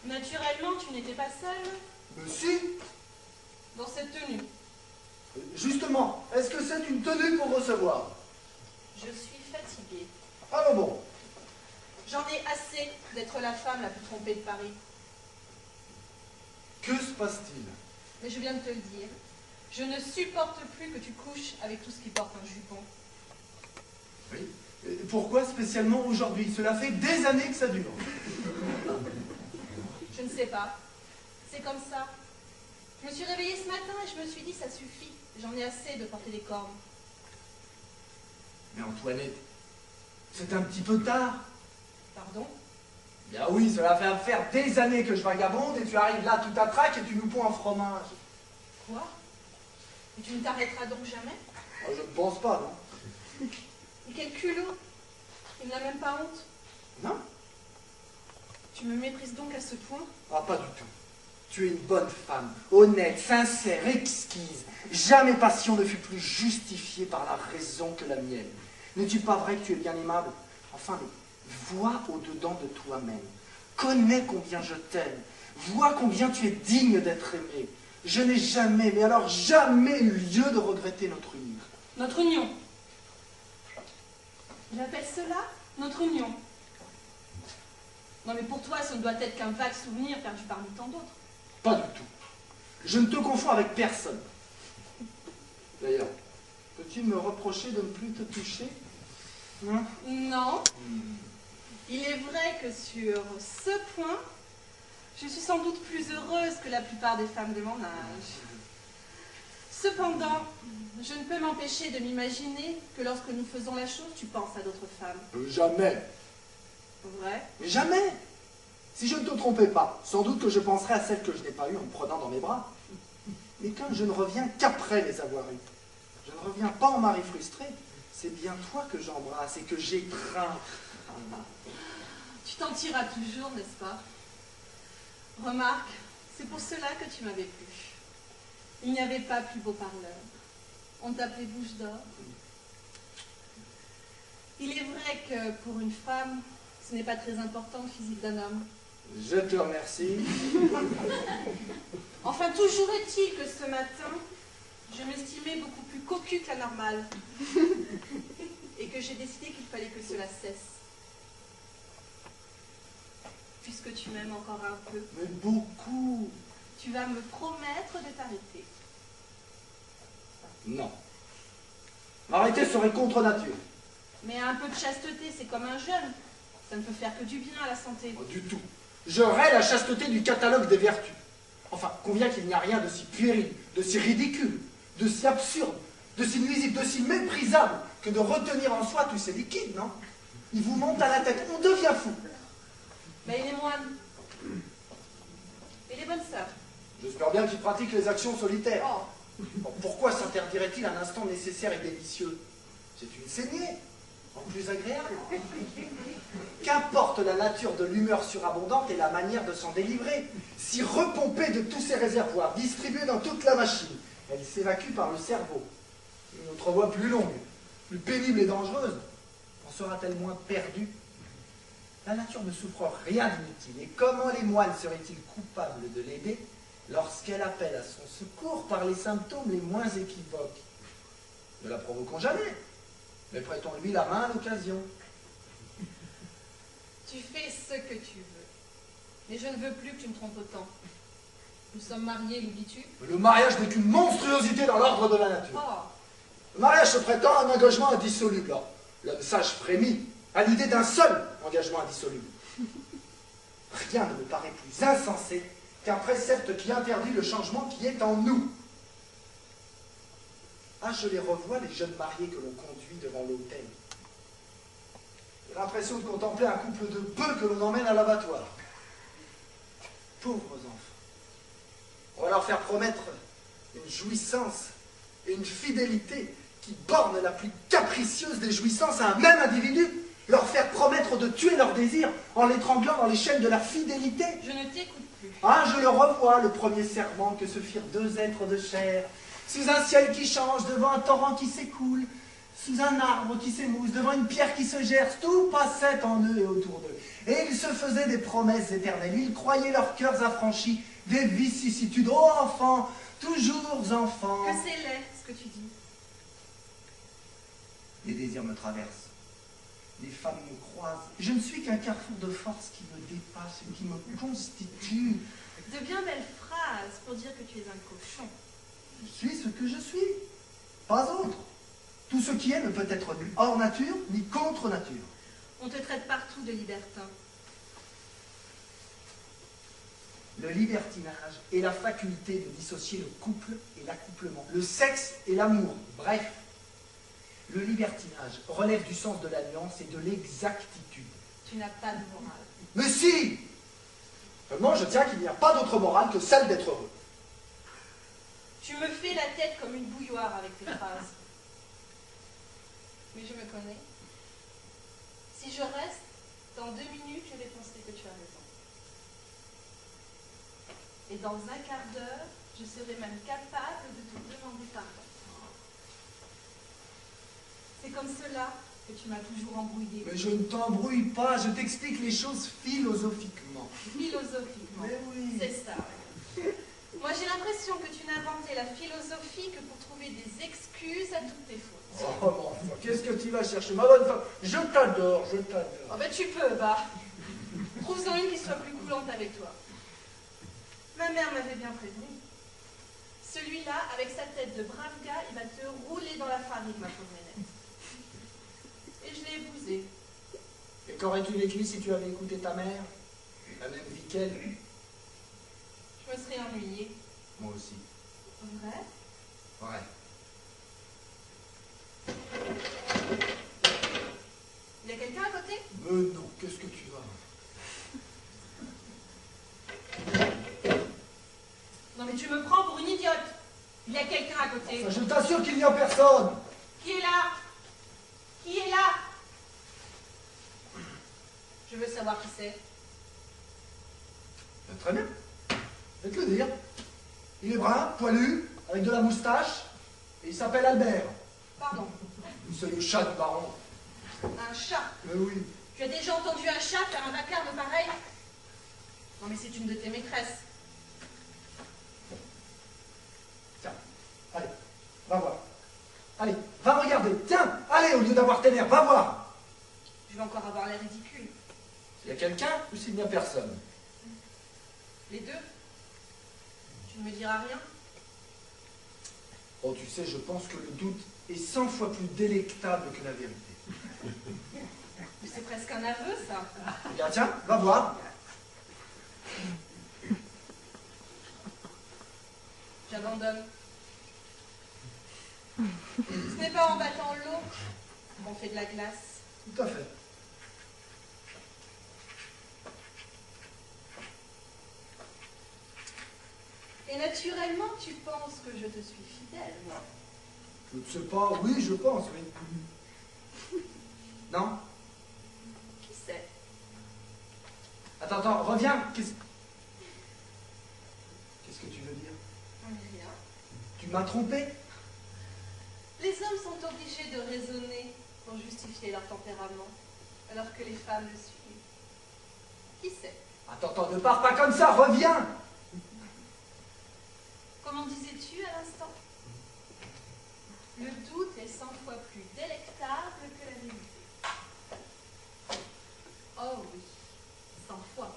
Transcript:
Naturellement, tu n'étais pas seule. Mais si. Dans cette tenue. Justement, est-ce que c'est une tenue pour recevoir? Je suis fatiguée. Alors bon. J'en ai assez d'être la femme la plus trompée de Paris. Que se passe-t-il? Mais je viens de te le dire. Je ne supporte plus que tu couches avec tout ce qui porte un jupon. Oui. Et pourquoi spécialement aujourd'hui? Cela fait des années que ça dure. Je ne sais pas. C'est comme ça. Je me suis réveillée ce matin et je me suis dit, ça suffit. J'en ai assez de porter des cornes. Mais Antoinette, c'est un petit peu tard. Pardon? Bien oui, cela va faire des années que je vagabonde et tu arrives là tout à trac et tu nous ponds un fromage. Quoi? Et tu ne t'arrêteras donc jamais? Oh, je ne pense pas, non? Et quel culot! Il n'a même pas honte. Non? Tu me méprises donc à ce point? Ah, pas du tout. Tu es une bonne femme, honnête, sincère, exquise. Jamais passion ne fut plus justifiée par la raison que la mienne. N'est-il pas vrai que tu es bien aimable? Enfin, mais vois au-dedans de toi-même. Connais combien je t'aime. Vois combien tu es digne d'être aimé. Je n'ai jamais, mais alors jamais eu lieu de regretter notre union. Notre union? J'appelle cela notre union. Non mais pour toi, ce ne doit être qu'un vague souvenir perdu parmi tant d'autres. Pas du tout. Je ne te confonds avec personne. D'ailleurs, peux-tu me reprocher de ne plus te toucher? Hein? Non. Il est vrai que sur ce point, je suis sans doute plus heureuse que la plupart des femmes de mon âge. Cependant, je ne peux m'empêcher de m'imaginer que lorsque nous faisons la chose, tu penses à d'autres femmes. Jamais. Vrai? Mais jamais. Si je ne te trompais pas, sans doute que je penserais à celle que je n'ai pas eue en me prenant dans mes bras. Mais comme je ne reviens qu'après les avoir eues, je ne reviens pas en mari frustré, c'est bien toi que j'embrasse et que j'étreins. Tu t'en tireras toujours, n'est-ce pas? Remarque, c'est pour cela que tu m'avais plu. Il n'y avait pas plus beau parleur. On t'appelait Bouche d'Or. Il est vrai que pour une femme, ce n'est pas très important le physique d'un homme. Je te remercie. Enfin, toujours est-il que ce matin, je m'estimais beaucoup plus cocu que la normale. Et que j'ai décidé qu'il fallait que cela cesse. Puisque tu m'aimes encore un peu. Mais beaucoup. Tu vas me promettre de t'arrêter. Non. M'arrêter serait contre nature. Mais un peu de chasteté, c'est comme un jeûne. Ça ne peut faire que du bien à la santé. Pas du tout. J'aurais la chasteté du catalogue des vertus. Enfin, conviens qu'il n'y a rien de si puéril, de si ridicule, de si absurde, de si nuisible, de si méprisable que de retenir en soi tous ces liquides, non? Ils vous montent à la tête, on devient fou. Mais les moines et les bonnes sœurs. J'espère bien qu'ils pratiquent les actions solitaires. Oh, Bon, pourquoi s'interdirait-il un instant nécessaire et délicieux? C'est une saignée, en plus agréable. Qu'importe la nature de l'humeur surabondante et la manière de s'en délivrer, si repompée de tous ses réservoirs, distribuée dans toute la machine, elle s'évacue par le cerveau. Une autre voie plus longue, plus pénible et dangereuse, en sera-t-elle moins perdue? La nature ne souffre rien d'inutile, et comment les moines seraient-ils coupables de l'aider lorsqu'elle appelle à son secours par les symptômes les moins équivoques? Ne la provoquons jamais, mais prêtons-lui la main à l'occasion. tu fais ce que tu veux. Mais je ne veux plus que tu me trompes autant. Nous sommes mariés, l'oublies-tu? Le mariage n'est qu'une monstruosité dans l'ordre de la nature. Oh, Le mariage se prétend un engagement indissoluble. L'homme sage frémit à l'idée d'un seul engagement indissoluble. Rien ne me paraît plus insensé qu'un précepte qui interdit le changement qui est en nous. Ah, je les revois, les jeunes mariés que l'on conduit devant l'autel. J'ai l'impression de contempler un couple de bœufs que l'on emmène à l'abattoir. Pauvres enfants. On va leur faire promettre une jouissance et une fidélité qui borne la plus capricieuse des jouissances à un même individu, leur faire promettre de tuer leurs désirs en l'étranglant dans les chaînes de la fidélité. je ne t'écoute plus. Ah, je le revois, le premier serment que se firent deux êtres de chair, sous un ciel qui change, devant un torrent qui s'écoule, sous un arbre qui s'émousse, devant une pierre qui se gerce, tout passait en eux et autour d'eux. Et ils se faisaient des promesses éternelles, ils croyaient leurs cœurs affranchis, des vicissitudes. Oh enfants, toujours enfants. Que c'est laid, ce que tu dis. Les désirs me traversent. Les femmes me croisent. Je ne suis qu'un carrefour de force qui me dépasse, qui me constitue. De bien belles phrases pour dire que tu es un cochon. Je suis ce que je suis, pas autre. Tout ce qui est ne peut être ni hors nature, ni contre nature. On te traite partout de libertin. Le libertinage est la faculté de dissocier le couple et l'accouplement, le sexe et l'amour. Bref, le libertinage relève du sens de la nuance et de l'exactitude. Tu n'as pas de morale. Mais si! Seulement, je tiens qu'il n'y a pas d'autre morale que celle d'être heureux. Tu me fais la tête comme une bouilloire avec tes phrases. Mais je me connais. Si je reste, dans 2 minutes, je vais penser que tu as raison. Et dans un quart d'heure, je serai même capable de te demander pardon. C'est comme cela que tu m'as toujours embrouillé. Mais je ne t'embrouille pas, je t'explique les choses philosophiquement. Philosophiquement. Mais oui. C'est ça. Moi, j'ai l'impression que tu n'as inventé la philosophie que pour trouver des excuses à toutes tes fautes. Oh, mon enfant, qu'est-ce que tu vas chercher, ma bonne femme? Je t'adore, je t'adore. Oh ben tu peux, va. Trouve-en une qui soit plus coulante avec toi. Ma mère m'avait bien prévenu. Celui-là, avec sa tête de brave gars, il va te rouler dans la farine, ma pauvre Nénette. Et je l'ai épousé. Et qu'aurais-tu vécu si tu avais écouté ta mère? La même vie qu'elle? Je me serais ennuyée. Moi aussi. Vrai? Ouais. Il y a quelqu'un à côté? Mais non, qu'est-ce que tu vas? Non mais tu me prends pour une idiote. Il y a quelqu'un à côté. Enfin, je t'assure qu'il n'y a personne. Qui est là? Qui est là? Je veux savoir qui c'est. Très bien. Je vais te le dire. Il est brun, poilu, avec de la moustache, et il s'appelle Albert. Pardon. C'est le chat du baron. Un chat. Mais oui. Tu as déjà entendu un chat faire un vacarme pareil? Non mais c'est une de tes maîtresses. Tiens, allez, va voir. Allez, va regarder. Tiens, allez, au lieu d'avoir tes nerfs, va voir. Je vais encore avoir l'air ridicule. S'il y a quelqu'un ou s'il n'y a personne? Les deux? Tu ne me diras rien? Oh, tu sais, je pense que le doute est 100 fois plus délectable que la vérité. Mais c'est presque un aveu, ça. Bien, tiens, va voir. J'abandonne. Ce n'est pas en battant l'eau qu'on fait de la glace. Tout à fait. Et naturellement, tu penses que je te suis fidèle, moi. Je ne sais pas, oui, je pense, oui. Non? Qui sait? Attends, reviens. Qu'est-ce que tu veux dire? Rien. Tu m'as trompé? Les hommes sont obligés de raisonner pour justifier leur tempérament, alors que les femmes le suivent. Qui sait? Attends, ne pars pas comme ça, reviens! Comment disais-tu à l'instant? Le doute est 100 fois plus délectable que la vérité. Oh oui, 100 fois.